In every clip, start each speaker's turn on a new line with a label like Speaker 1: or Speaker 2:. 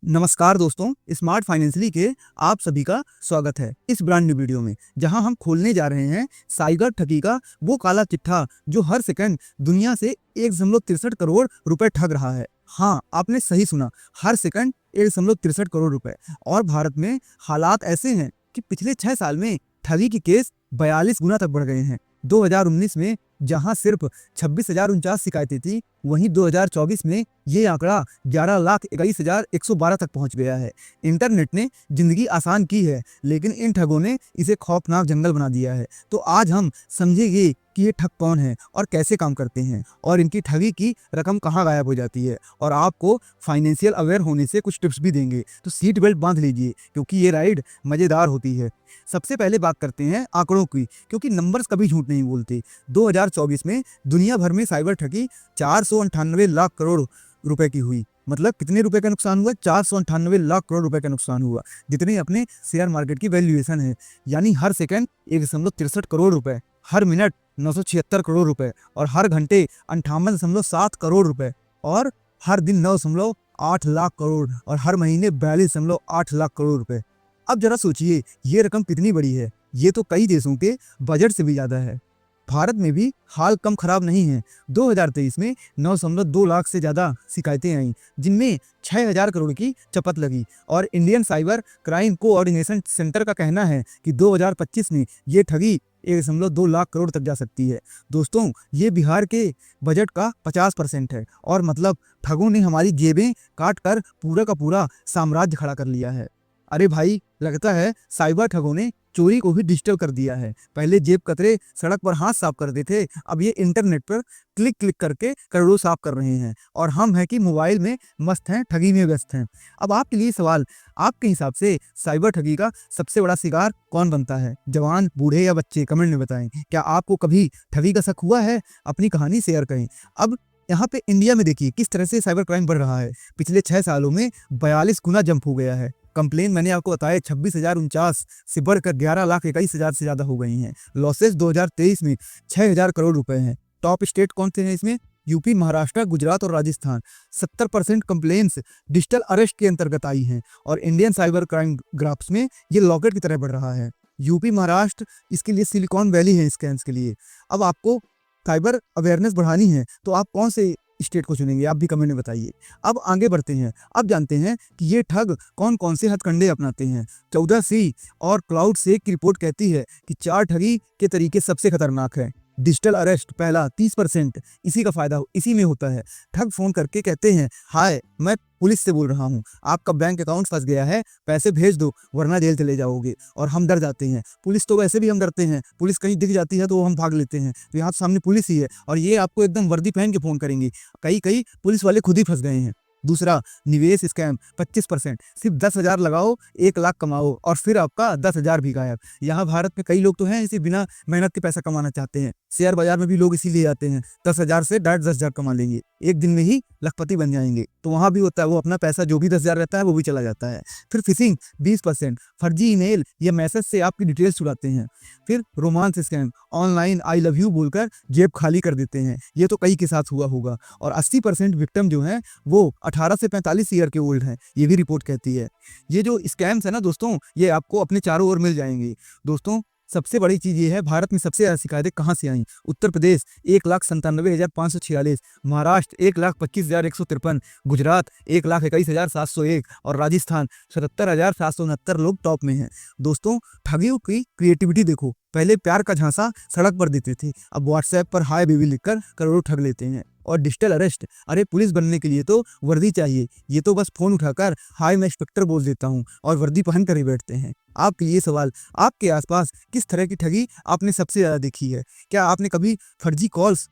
Speaker 1: नमस्कार दोस्तों, smart financially के आप सभी का स्वागत है इस ब्रांड न्यू वीडियो में, जहां हम खोलने जा रहे हैं साइबर ठगी का वो काला चिट्ठा जो हर सेकंड दुनिया से 1.63 करोड़ रुपए ठग रहा है। हाँ, आपने सही सुना, हर सेकंड 1.63 करोड़ रुपए। और भारत में हालात ऐसे हैं कि पिछले 6 साल में ठगी के केस 42 गुना तक बढ़ गए हैं। 2019 में जहां सिर्फ 26,049 शिकायतें थी, वहीं 2024 में ये आंकड़ा 11,21,112 तक पहुंच गया है। इंटरनेट ने जिंदगी आसान की है, लेकिन इन ठगों ने इसे खौफनाक जंगल बना दिया है। तो आज हम समझेंगे कि ये ठग कौन है और कैसे काम करते हैं, और इनकी ठगी की रकम कहाँ गायब हो जाती है, और आपको फाइनेंशियल अवेयर होने से कुछ टिप्स भी देंगे। तो सीट बेल्ट बांध लीजिए, क्योंकि ये राइड मज़ेदार होती है। सबसे पहले बात करते हैं आंकड़ों की, क्योंकि नंबर्स कभी झूठ नहीं बोलते। 2024 में दुनिया भर में साइबर ठगी 498 लाख करोड़ रुपए की हुई। मतलब कितने रुपए का नुकसान हुआ? 498 लाख करोड़ रुपए का नुकसान हुआ, जितने अपने शेयर मार्केट की वैल्यूएशन है। यानी हर सेकंड 1.63 करोड़ रुपए, हर मिनट 976 करोड़ रुपए, और हर घंटे 58.7 करोड़ रुपए, और हर दिन 9.8 लाख करोड़, और हर महीने 42.8 लाख करोड़ रुपए। अब जरा सोचिए, ये रकम कितनी बड़ी है। ये तो कई देशों के बजट से भी ज़्यादा है। भारत में भी हाल कम खराब नहीं है। 2023 में 9.2 लाख से ज़्यादा शिकायतें आईं, जिनमें 6,000 करोड़ की चपत लगी। और Indian cyber crime coordination centre का कहना है कि 2025 में ये ठगी 1.2 लाख करोड़ तक जा सकती है। दोस्तों, ये बिहार के बजट का 50% है, और मतलब ठगों ने हमारी जेबें काट कर पूरा का पूरा साम्राज्य खड़ा कर लिया है। अरे भाई, लगता है साइबर ठगों ने चोरी को भी डिजिटल कर दिया है। पहले जेब कतरे सड़क पर हाथ साफ करते थे, अब ये इंटरनेट पर क्लिक क्लिक करके करोड़ों साफ कर रहे हैं। और हम हैं कि मोबाइल में मस्त हैं, ठगी में व्यस्त हैं। अब आपके लिए सवाल, आपके हिसाब से साइबर ठगी का सबसे बड़ा शिकार कौन बनता है? जवान, बूढ़े या बच्चे? कमेंट में बताएं। क्या आपको कभी ठगी का शक हुआ है? अपनी कहानी शेयर करें। अब यहाँ पे इंडिया में देखिए किस तरह से साइबर क्राइम बढ़ रहा है। पिछले 6 सालों में 42 गुना जंप हो गया है। कंप्लेन मैंने आपको बताया 26,049 से बढ़कर 11,21,000 से ज़्यादा हो गई हैं। लॉसेस 2023 में 6,000 करोड़ रुपए हैं। टॉप स्टेट कौन से हैं इसमें? यूपी, महाराष्ट्र, गुजरात और राजस्थान। 70% कंप्लेन्स डिजिटल अरेस्ट के अंतर्गत आई हैं, और इंडियन साइबर क्राइम ग्राफ्स में ये रॉकेट की तरह बढ़ रहा है। यूपी, महाराष्ट्र इसके लिए सिलिकॉन वैली है स्कैम्स के लिए। अब आपको साइबर अवेयरनेस बढ़ानी है, तो आप कौन से स्टेट को चुनेंगे? आप भी कमेंट में बताइए। अब आगे बढ़ते हैं। अब जानते हैं कि ये ठग कौन कौन से हथकंडे अपनाते हैं। 14C और क्लाउड सेक की रिपोर्ट कहती है कि 4 ठगी के तरीके सबसे खतरनाक है। डिजिटल अरेस्ट पहला, 30% इसी का फायदा इसी में होता है। ठग फोन करके कहते हैं, हाय मैं पुलिस से बोल रहा हूँ, आपका बैंक अकाउंट फंस गया है, पैसे भेज दो वरना जेल चले जाओगे। और हम डर जाते हैं। पुलिस तो वैसे भी हम डरते हैं, पुलिस कहीं दिख जाती है तो हम भाग लेते हैं। तो यहाँ सामने पुलिस ही है, और ये आपको एकदम वर्दी पहन के फोन करेंगे। कई पुलिस वाले खुद ही फंस गए हैं। दूसरा, निवेश स्कैम 25%। सिर्फ 10,000 लगाओ, 1 लाख कमाओ, और फिर आपका 10,000 भी गायब। यहाँ भारत में कई लोग तो हैं इसी बिना मेहनत के पैसा कमाना चाहते हैं। शेयर बाजार में भी लोग इसीलिए आते हैं, 10,000 से डायरेक्ट 10,000 कमा लेंगे, एक दिन में ही लखपति बन जाएंगे। तो वहाँ भी होता है, वो अपना पैसा जो भी 10,000 रहता है वो भी चला जाता है। फिर फिशिंग 20%, फर्जी ईमेल या मैसेज से आपकी डिटेल्स चुराते हैं। फिर romance scam, online I love you बोलकर जेब खाली कर देते हैं। ये तो कई के साथ हुआ होगा। और 80% विक्टिम जो हैं वो 18 से 45 ईयर के ओल्ड हैं, ये भी रिपोर्ट कहती है। ये जो स्कैम्स है ना दोस्तों, ये आपको अपने चारों ओर मिल जाएंगे। दोस्तों, सबसे बड़ी चीज़ ये है, भारत में सबसे ज़्यादा शिकायतें कहाँ से आईं? उत्तर प्रदेश 1,97,546, महाराष्ट्र 1,25,153, गुजरात 1,21,701, और राजस्थान 77,769 लोग टॉप में हैं। दोस्तों, ठगियों की क्रिएटिविटी देखो। पहले प्यार का झांसा सड़क पर देते थे, अब व्हाट्सएप पर हाय बेबी लिखकर करोड़ों ठग लेते हैं। और डिजिटल अरेस्ट, अरे पुलिस बनने के लिए तो वर्दी चाहिए, ये तो बस फोन उठाकर हाय मैं इंस्पेक्टर बोल देता हूँ और वर्दी पहन कर ही बैठते हैं। आपके लिए सवाल, आपके आसपास किस तरह की ठगी आपने सबसे ज़्यादा देखी है? क्या आपने कभी फर्जी कॉल्स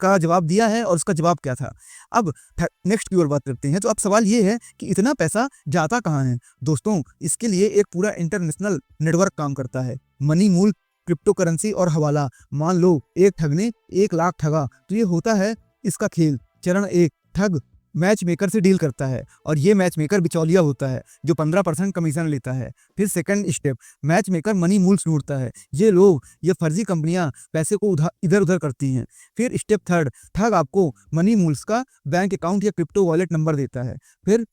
Speaker 1: का जवाब दिया है, और उसका जवाब क्या था? अब नेक्स्ट की ओर बात करते हैं। तो अब सवाल ये है कि इतना पैसा जाता कहाँ है? दोस्तों, इसके लिए एक पूरा इंटरनेशनल नेटवर्क काम करता है। मनी मूल, क्रिप्टो करेंसी और हवाला। मान लो एक ठग ने 1 लाख ठगा, तो ये होता है इसका खेल। चरण 1, ठग मैच मेकर से डील करता है, और ये मैच मेकर बिचौलिया होता है जो 15% कमीशन लेता है। फिर second step, match maker money moles ढूंढता है। ये फर्जी कंपनियां पैसे को इधर उधर करती हैं। फिर स्टेप थर्ड, ठग आपको मनी मूल्स का बैंक अकाउंट या क्रिप्टो वॉलेट नंबर देता है। फिर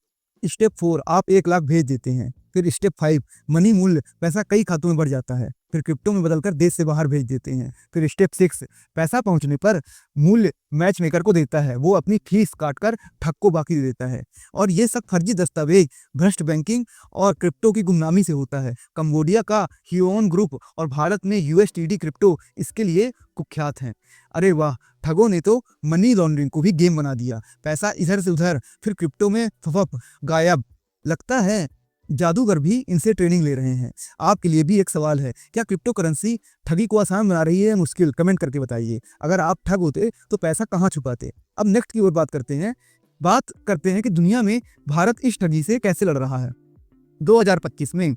Speaker 1: स्टेप 4 आप 1 लाख भेज देते हैं। फिर स्टेप 5 मनी मूल्य पैसा कई खातों में बढ़ जाता है। फिर क्रिप्टो में बदलकर देश से बाहर भेज देते हैं। फिर स्टेप 6 पैसा पहुंचने पर मूल्य मैच मेकर को देता है, वो अपनी फीस काटकर ठग को बाकी दे देता है। और ये सब फर्जी दस्तावेज, भ्रष्ट बैंकिंग और क्रिप्टो की गुमनामी से होता है। कंबोडिया का ह्यूओन ग्रुप और भारत में यूएसटीडी क्रिप्टो इसके लिए कुख्यात हैं। अरे वाह, ठगों ने तो मनी लॉन्ड्रिंग को भी गेम बना दिया। पैसा इधर से उधर, फिर क्रिप्टो में फफप गायब। लगता है जादूगर भी इनसे ट्रेनिंग ले रहे हैं। आपके लिए भी एक सवाल है, क्या क्रिप्टो करेंसी ठगी को आसान बना रही है या मुश्किल? कमेंट करके बताइए। अगर आप ठग होते तो पैसा कहाँ छुपाते? अब नेक्स्ट की ओर बात करते हैं कि दुनिया में भारत इस ठगी से कैसे लड़ रहा है। 2025 में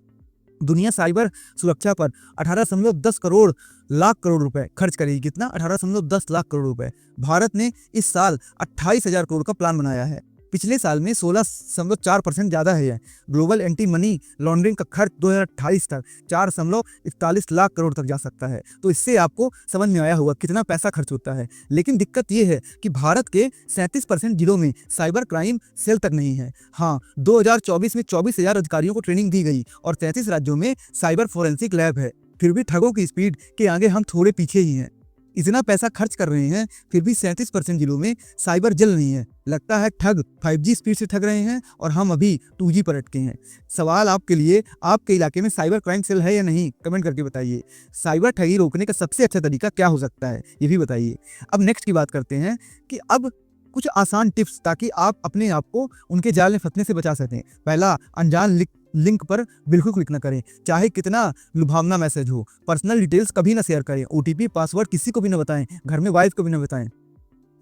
Speaker 1: दुनिया साइबर सुरक्षा पर 18.10 करोड़ लाख करोड़ रुपए खर्च करेगी। कितना? 18.10 लाख करोड़ रुपए। भारत ने इस साल 28,000 करोड़ का प्लान बनाया है। पिछले साल में 16.4% ज़्यादा है। ग्लोबल एंटी मनी लॉन्ड्रिंग का खर्च 2028 तक 4.41 लाख करोड़ तक जा सकता है। तो इससे आपको समझ में आया होगा कितना पैसा खर्च होता है। लेकिन दिक्कत यह है कि भारत के 37% जिलों में साइबर क्राइम सेल तक नहीं है। हाँ, 2024 में 24,000 अधिकारियों को ट्रेनिंग दी गई और 33 राज्यों में साइबर फोरेंसिक लैब है। फिर भी ठगों की स्पीड के आगे हम थोड़े पीछे ही हैं। इतना पैसा खर्च कर रहे हैं, फिर भी 37% जिलों में साइबर जल नहीं है। लगता है ठग 5G स्पीड से ठग रहे हैं और हम अभी 2G पर अटके हैं। सवाल आपके लिए, आपके इलाके में साइबर क्राइम सेल है या नहीं? कमेंट करके बताइए। साइबर ठगी रोकने का सबसे अच्छा तरीका क्या हो सकता है, ये भी बताइए। अब नेक्स्ट की बात करते हैं कि अब कुछ आसान टिप्स ताकि आप अपने आप को उनके जाल में फंसने से बचा सकें। पहला, अनजान लिंक पर बिल्कुल क्लिक न करें, चाहे कितना लुभावना मैसेज हो। पर्सनल डिटेल्स कभी ना शेयर करें। OTP पासवर्ड किसी को भी ना बताएं, घर में वाइफ को भी ना बताएं।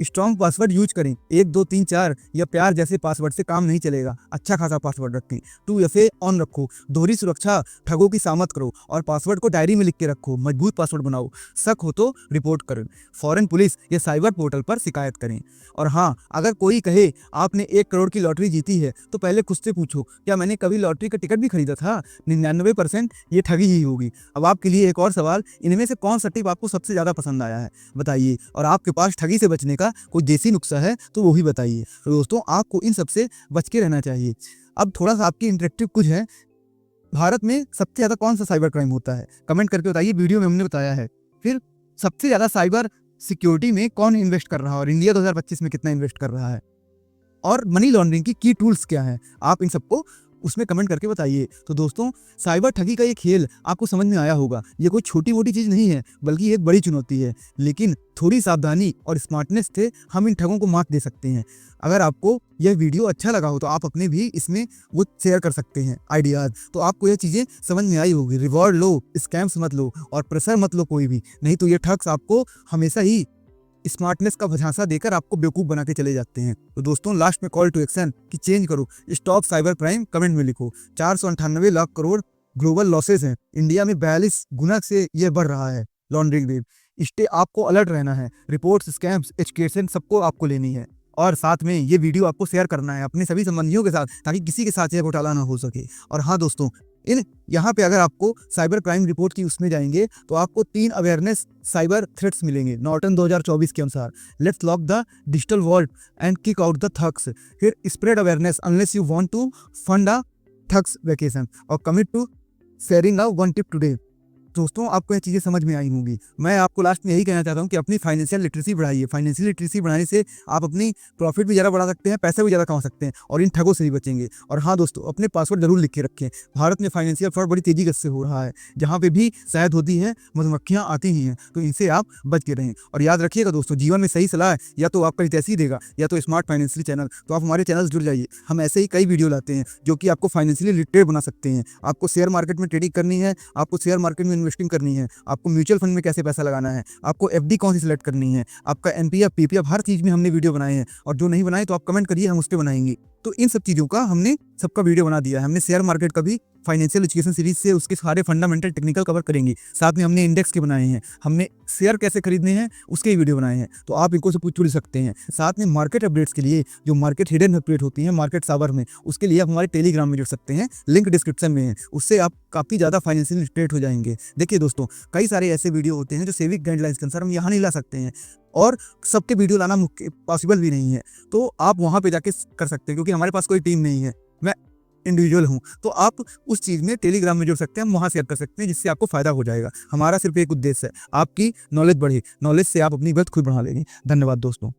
Speaker 1: स्ट्रॉन्ग पासवर्ड यूज करें, 1 2 3 4 या प्यार जैसे पासवर्ड से काम नहीं चलेगा। अच्छा खासा पासवर्ड रखें। 2FA ऑन रखो, दोहरी सुरक्षा ठगों की सामत करो और पासवर्ड को डायरी में लिख के रखो। मजबूत पासवर्ड बनाओ। शक हो तो रिपोर्ट करें, फॉरेन पुलिस या साइबर पोर्टल पर शिकायत करें। और हाँ, अगर कोई कहे आपने 1 करोड़ की लॉटरी जीती है तो पहले खुद से पूछो, क्या मैंने कभी लॉटरी का टिकट भी खरीदा था? 99% ये ठगी ही होगी। अब आपके लिए एक और सवाल, इनमें से कौन सा टिप आपको सबसे ज्यादा पसंद आया है बताइए। और आपके पास ठगी से बचने का कोई देसी नुस्खा है तो वो भी बताइए। तो दोस्तों, आपको इन सबसे बच के रहना चाहिए। अब थोड़ा सा आपकी इंटरेक्टिव कुछ है, भारत में सबसे ज्यादा कौन सा साइबर क्राइम होता है? कमेंट करके बताइए। वीडियो में हमने बताया है। फिर सबसे ज्यादा साइबर सिक्योरिटी में कौन इन्वेस्ट कर रहा है और इंडिया 2025 में कितना इन्वेस्ट कर रहा है? और मनी लॉन्ड्रिंग की टूल्स क्या हैं? आप इन सबको उसमें कमेंट करके बताइए। तो दोस्तों, साइबर ठगी का ये खेल आपको समझ में आया होगा। ये कोई छोटी मोटी चीज़ नहीं है, बल्कि एक बड़ी चुनौती है। लेकिन थोड़ी सावधानी और स्मार्टनेस से हम इन ठगों को मात दे सकते हैं। अगर आपको यह वीडियो अच्छा लगा हो तो आप अपने भी इसमें वो शेयर कर सकते हैं आइडियाज़। तो आपको ये चीज़ें समझ में आई होगी। रिवॉर्ड लो, स्कैम्स मत लो और प्रेशर मत लो कोई भी, नहीं तो ये ठग्स आपको हमेशा ही स्मार्टनेस का झांसा देकर आपको बेवकूफ़ बना के चले जाते हैं। तो दोस्तों, लास्ट में कॉल टू एक्शन कि चेंज करो, स्टॉप साइबर क्राइम। कमेंट में लिखो। 498 लाख करोड़ ग्लोबल लॉसेस हैं। इंडिया में 42 गुना से ये बढ़ रहा है लॉन्ड्रिंग रेट। इससे आपको अलर्ट रहना है। रिपोर्ट्स, स्कैम्स, एजुकेशन सबको आपको लेनी है। और साथ में ये वीडियो आपको शेयर करना है अपने सभी संबंधियों के साथ, ताकि किसी के साथ यह घोटाला ना हो सके। और हाँ दोस्तों, यहाँ पे अगर आपको साइबर क्राइम रिपोर्ट की उसमें जाएंगे तो आपको 3 अवेयरनेस साइबर थ्रेट्स मिलेंगे नॉर्टन 2024 के अनुसार। Let's lock the digital world and kick out the thugs. फिर spread awareness unless you want to fund a thug's vacation or commit to sharing a one tip today. दोस्तों, आपको ये चीज़ें समझ में आई होंगी। मैं आपको लास्ट में यही कहना चाहता हूँ कि अपनी फाइनेंशियल लिटरेसी बढ़ाइए। फाइनेंशियल लिटरेसी बढ़ाने से आप अपनी प्रॉफिट भी ज़्यादा बढ़ा सकते हैं, पैसे भी ज़्यादा कमा सकते हैं और इन ठगों से भी बचेंगे। और हाँ दोस्तों, अपने पासवर्ड जरूर लिख के रखें। भारत में फाइनेंशियल फ्रॉड बड़ी तेजी से हो रहा है। जहाँ पे भी शहद होती है, मधुमक्खियाँ आती ही हैं, तो इनसे आप बच के रहें। और याद रखिएगा दोस्तों, जीवन में सही सलाह या तो आपका हितैषी देगा या तो स्मार्ट फाइनेंशियली चैनल। तो आप हमारे चैनल से जुड़ जाइए। हम ऐसे ही कई वीडियो लाते हैं जो कि आपको फाइनेंशियली लिटरेट बना सकते हैं। आपको शेयर मार्केट में ट्रेडिंग करनी है, आपको शेयर मार्केट में इन्वेस्टिंग करनी है, आपको म्यूचुअल फंड में कैसे पैसा लगाना है, आपको FD कौन सी सिलेक्ट करनी है, आपका NPF PPF, हर चीज़ में हमने वीडियो बनाए हैं। और जो नहीं बनाए तो आप कमेंट करिए, हम उस पर बनाएंगे। तो इन सब चीज़ों का हमने सबका वीडियो बना दिया है। हमने शेयर मार्केट का भी फाइनेंशियल एजुकेशन सीरीज से उसके सारे फंडामेंटल टेक्निकल कवर करेंगे। साथ में हमने इंडेक्स के बनाए हैं, हमने शेयर कैसे खरीदने हैं उसके वीडियो बनाए हैं। तो आप इनको से जुड़ सकते हैं। साथ में मार्केट अपडेट्स के लिए जो मार्केट हिडन अपडेट होती है मार्केट सावर में, उसके लिए आप हमारे टेलीग्राम में जुड़ सकते हैं। लिंक डिस्क्रिप्शन में है, उससे आप काफ़ी ज़्यादा फाइनेंशियल लिटरेट हो जाएंगे। देखिए दोस्तों, कई सारे ऐसे वीडियो होते हैं जो सेविंग गाइडलाइंस के अनुसार हम यहाँ नहीं ला सकते हैं और सबके वीडियो लाना पॉसिबल भी नहीं है। तो आप वहाँ पे जाके कर सकते हैं, क्योंकि हमारे पास कोई टीम नहीं है। मैं इंडिविजुअल हूँ, तो आप उस चीज़ में टेलीग्राम में जुड़ सकते हैं, हम वहाँ शेयर कर सकते हैं, जिससे आपको फ़ायदा हो जाएगा। हमारा सिर्फ एक उद्देश्य है, आपकी नॉलेज बढ़े, नॉलेज से आप अपनी वेल्थ खुद बढ़ा लेंगे। धन्यवाद दोस्तों।